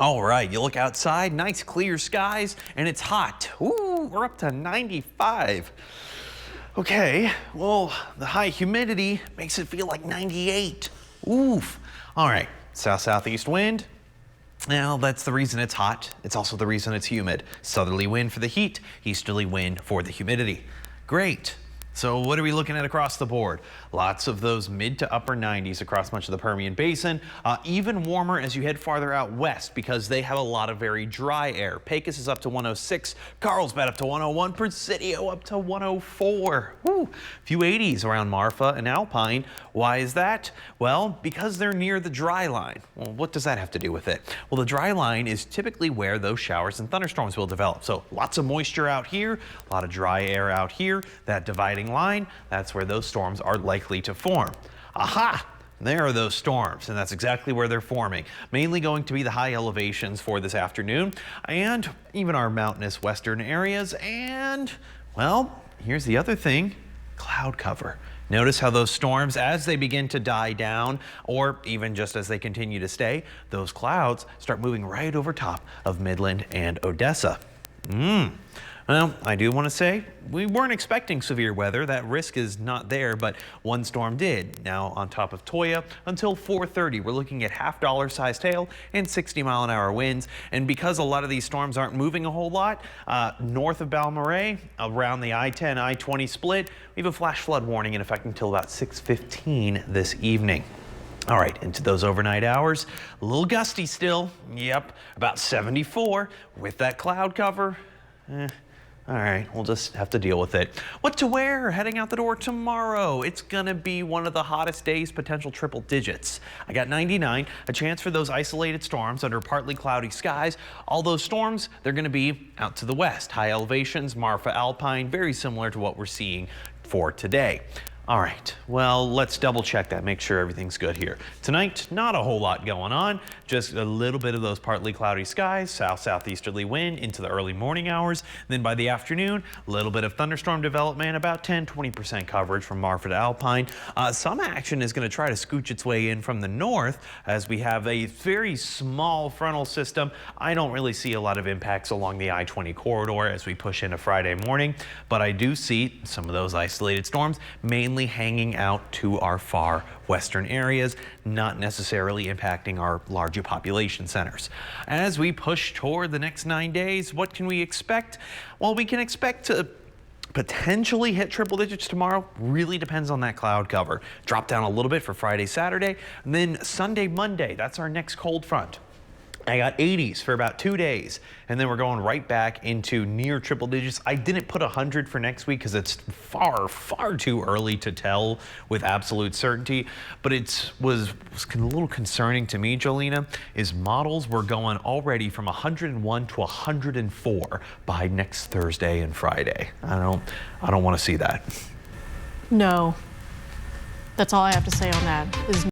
All right, you look outside, nice clear skies, and it's hot. Ooh, we're up to 95. Okay, well, the high humidity makes it feel like 98. Oof. All right, south-southeast wind. Now, that's the reason it's hot. It's also the reason it's humid. Southerly wind for the heat, easterly wind for the humidity. Great. So what are we looking at across the board? Lots of those mid to upper 90s across much of the Permian Basin. Even warmer as you head farther out west because they have a lot of very dry air. Pecos is up to 106, Carlsbad up to 101, Presidio up to 104. Woo. Few 80s around Marfa and Alpine. Why is that? Well, because they're near the dry line. Well, what does that have to do with it? Well, the dry line is typically where those showers and thunderstorms will develop. So lots of moisture out here, a lot of dry air out here. That dividing line, that's where those storms are likely to form. Aha! There are those storms, and that's exactly where they're forming. Mainly going to be the high elevations for this afternoon, and even our mountainous western areas. And, well, here's the other thing, cloud cover. Notice how those storms, as they begin to die down, or even just as they continue to stay, those clouds start moving right over top of Midland and Odessa. Well, I do want to say we weren't expecting severe weather. That risk is not there, but one storm did. Now on top of Toya until 4:30, we're looking at half-dollar sized hail and 60-mile-an-hour winds. And because a lot of these storms aren't moving a whole lot, north of Balmorhea, around the I-10, I-20 split, we have a flash flood warning in effect until about 6:15 this evening. All right, into those overnight hours, a little gusty still. Yep, about 74 with that cloud cover. All right, we'll just have to deal with it. What to wear heading out the door tomorrow? It's gonna be one of the hottest days, potential triple digits. I got 99, a chance for those isolated storms under partly cloudy skies. All those storms, they're gonna be out to the west. High elevations, Marfa, Alpine, very similar to what we're seeing for today. All right, well, let's double check that, make sure everything's good here. Tonight, not a whole lot going on, just a little bit of those partly cloudy skies, south-southeasterly wind into the early morning hours. Then by the afternoon, a little bit of thunderstorm development, about 10-20% coverage from Marfa to Alpine. Some action is gonna try to scooch its way in from the north as we have a very small frontal system. I don't really see a lot of impacts along the I-20 corridor as we push into Friday morning, but I do see some of those isolated storms, mainly hanging out to our far western areas, not necessarily impacting our larger population centers. As we push toward the next 9 days, what can we expect? Well, we can expect to potentially hit triple digits tomorrow. Really depends on that cloud cover. Drop down a little bit for Friday, Saturday, and then Sunday, Monday, that's our next cold front. I got 80s for about 2 days, and then we're going right back into near triple digits. I didn't put 100 for next week because it's far too early to tell with absolute certainty, but it was a little concerning to me, Jolena, is models were going already from 101 to 104 by next Thursday and Friday. I don't want to see that. No, that's all I have to say on that is